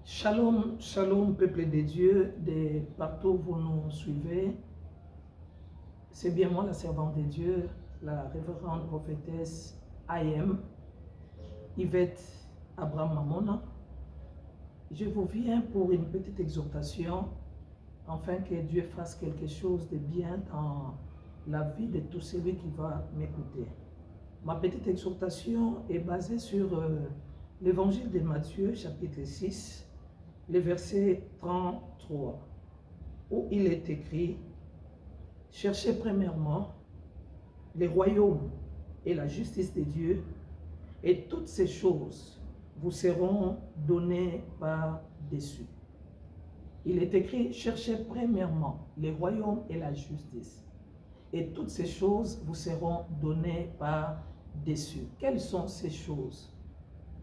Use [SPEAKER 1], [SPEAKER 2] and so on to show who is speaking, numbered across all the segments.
[SPEAKER 1] Shalom, shalom, peuple de Dieu, de partout où vous nous suivez. C'est bien moi, la servante de Dieu, la révérende prophétesse I.M. Yvette Abraham Mamona. Je vous viens pour une petite exhortation, afin que Dieu fasse quelque chose de bien dans la vie de tout celui qui va m'écouter. Ma petite exhortation est basée sur l'évangile de Matthieu, chapitre 6, le verset 33, où il est écrit: cherchez premièrement le royaume et la justice de Dieu, et toutes ces choses vous seront données par-dessus. Il est écrit: cherchez premièrement le royaume et la justice, et toutes ces choses vous seront données par-dessus. Quelles sont ces choses?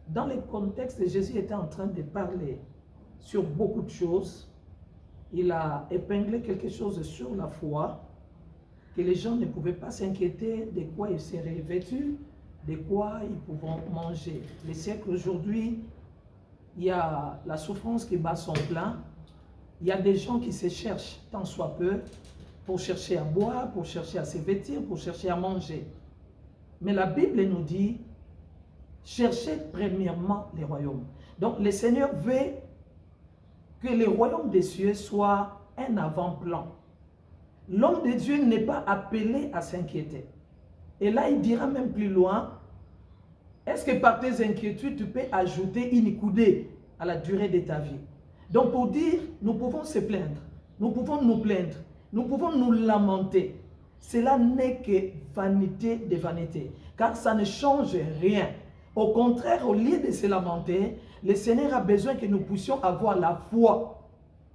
[SPEAKER 1] Dans le contexte, Jésus était en train de parler sur beaucoup de choses. Il a épinglé quelque chose sur la foi, que les gens ne pouvaient pas s'inquiéter de quoi ils seraient vêtus, de quoi ils pouvaient manger. Les siècles aujourd'hui, il y a la souffrance qui bat son plein. Il y a des gens qui se cherchent tant soit peu pour chercher à boire, pour chercher à se vêtir, pour chercher à manger. Mais la Bible nous dit: cherchez premièrement les royaumes. Donc le Seigneur veut que le royaume des cieux soit un avant-plan. L'homme de Dieu n'est pas appelé à s'inquiéter. Et là, il dira même plus loin: est-ce que par tes inquiétudes, tu peux ajouter une coudée à la durée de ta vie? Donc pour dire, nous pouvons se plaindre, nous pouvons nous plaindre, nous pouvons nous lamenter. Cela n'est que vanité de vanité, car ça ne change rien. Au contraire, au lieu de se lamenter, le Seigneur a besoin que nous puissions avoir la foi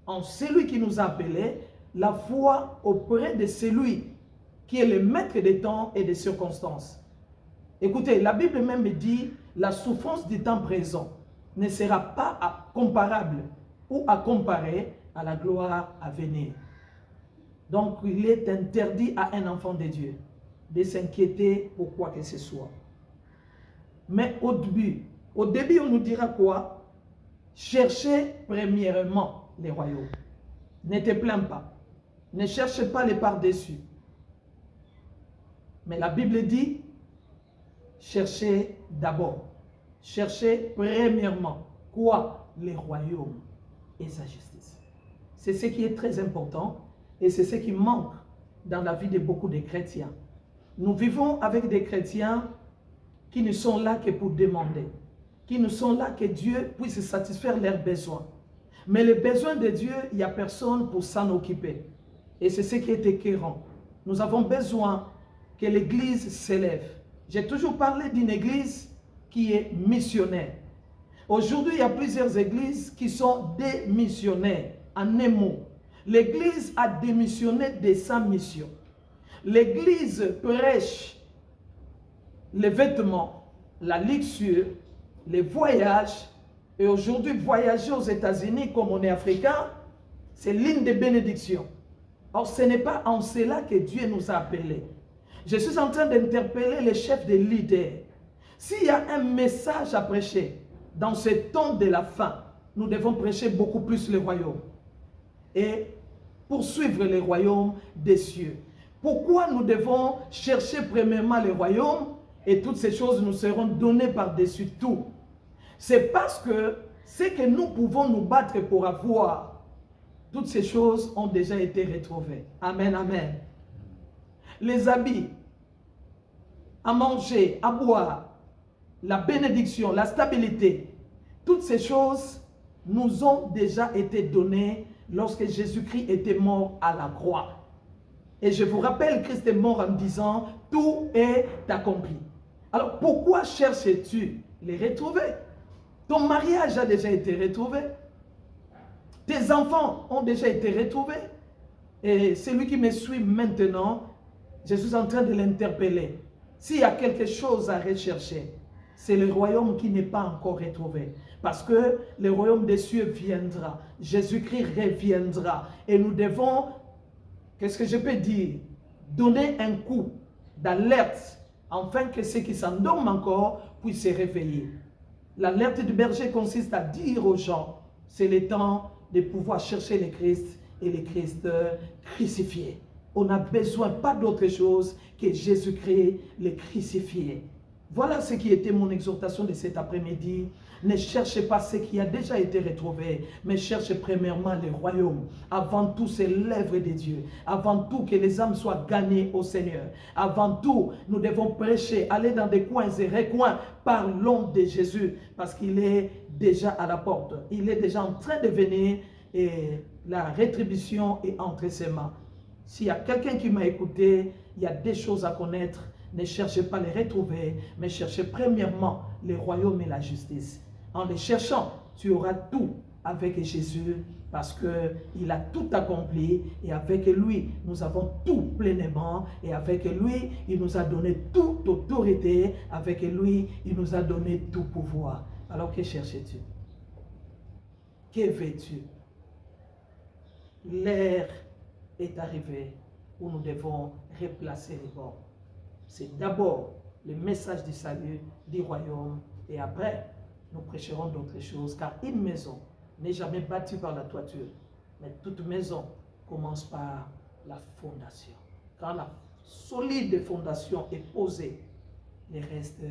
[SPEAKER 1] en celui qui nous a appelés, la foi auprès de celui qui est le maître des temps et des circonstances. Écoutez, la Bible même dit: la souffrance du temps présent ne sera pas comparable ou à comparer à la gloire à venir. Donc, il est interdit à un enfant de Dieu de s'inquiéter pour quoi que ce soit. Mais au début, on nous dira quoi? Cherchez premièrement les royaumes. Ne te plains pas. Ne cherche pas les par-dessus. Mais la Bible dit: cherchez d'abord. Cherchez premièrement quoi? Les royaumes et sa justice. C'est ce qui est très important et c'est ce qui manque dans la vie de beaucoup de chrétiens. Nous vivons avec des chrétiens qui ne sont là que pour demander, qui ne sont là que Dieu puisse satisfaire leurs besoins. Mais les besoins de Dieu, il n'y a personne pour s'en occuper. Et c'est ce qui est écœurant. Nous avons besoin que l'Église s'élève. J'ai toujours parlé d'une Église qui est missionnaire. Aujourd'hui, il y a plusieurs églises qui sont démissionnaires. En un mot, l'Église a démissionné de sa mission. L'Église prêche les vêtements, la luxure, les voyages. Et aujourd'hui, voyager aux États-Unis comme on est africain, c'est l'une des bénédictions. Or, ce n'est pas en cela que Dieu nous a appelés. Je suis en train d'interpeller les chefs des leaders. S'il y a un message à prêcher dans ce temps de la fin, nous devons prêcher beaucoup plus le royaume et poursuivre le royaume des cieux. Pourquoi nous devons chercher premièrement le royaume et toutes ces choses nous seront données par-dessus tout? C'est parce que ce que nous pouvons nous battre pour avoir, toutes ces choses ont déjà été retrouvées. Amen, amen. Les habits, à manger, à boire, la bénédiction, la stabilité, toutes ces choses nous ont déjà été données lorsque Jésus-Christ était mort à la croix. Et je vous rappelle, Christ est mort en disant: tout est accompli. Alors pourquoi cherches-tu les retrouver? Ton mariage a déjà été retrouvé. Tes enfants ont déjà été retrouvés. Et celui qui me suit maintenant, je suis en train de l'interpeller. S'il y a quelque chose à rechercher, c'est le royaume qui n'est pas encore retrouvé. Parce que le royaume des cieux viendra. Jésus-Christ reviendra. Et nous devons, qu'est-ce que je peux dire? Donner un coup d'alerte, afin que ceux qui s'endorment encore puissent se réveiller. L'alerte du berger consiste à dire aux gens: C'est le temps de pouvoir chercher le Christ et le Christ crucifié. On n'a besoin pas d'autre chose que Jésus-Christ le crucifié. Voilà ce qui était mon exhortation de cet après-midi. Ne cherchez pas ce qui a déjà été retrouvé, mais cherchez premièrement le royaume. Avant tout, c'est l'œuvre de Dieu. Avant tout, que les âmes soient gagnées au Seigneur. Avant tout, nous devons prêcher, aller dans des coins et recoins, parlons de Jésus, parce qu'il est déjà à la porte. Il est déjà en train de venir et la rétribution est entre ses mains. S'il y a quelqu'un qui m'a écouté, il y a des choses à connaître. Ne cherchez pas les retrouver, mais cherchez premièrement le royaume et la justice. En les cherchant, tu auras tout avec Jésus parce qu'il a tout accompli et avec lui, nous avons tout pleinement et avec lui, il nous a donné toute autorité, avec lui, il nous a donné tout pouvoir. Alors que cherches-tu? Que veux-tu? L'heure est arrivée où nous devons replacer les bords. C'est d'abord le message du salut, du royaume, et après, nous prêcherons d'autres choses, car une maison n'est jamais bâtie par la toiture, mais toute maison commence par la fondation. Quand la solide fondation est posée, le reste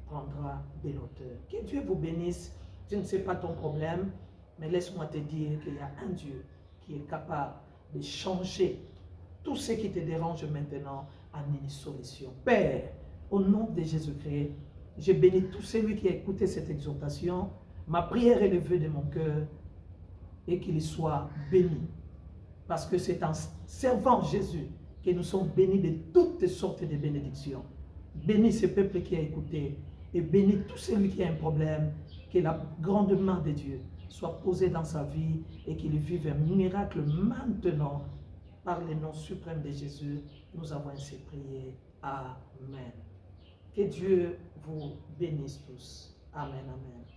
[SPEAKER 1] prendra de l'auteur. Que Dieu vous bénisse. Je ne sais pas ton problème, mais laisse-moi te dire qu'il y a un Dieu qui est capable de changer tout ce qui te dérange maintenant en une solution. Père, au nom de Jésus-Christ, je bénis tout celui qui a écouté cette exhortation. Ma prière est levée de mon cœur et qu'il soit béni. Parce que c'est en servant Jésus que nous sommes bénis de toutes sortes de bénédictions. Bénis ce peuple qui a écouté et bénis tout celui qui a un problème. Que la grande main de Dieu soit posée dans sa vie et qu'il vive un miracle maintenant. Par le nom suprême de Jésus, nous avons ainsi prié. Amen. Que Dieu vous bénisse tous. Amen, amen.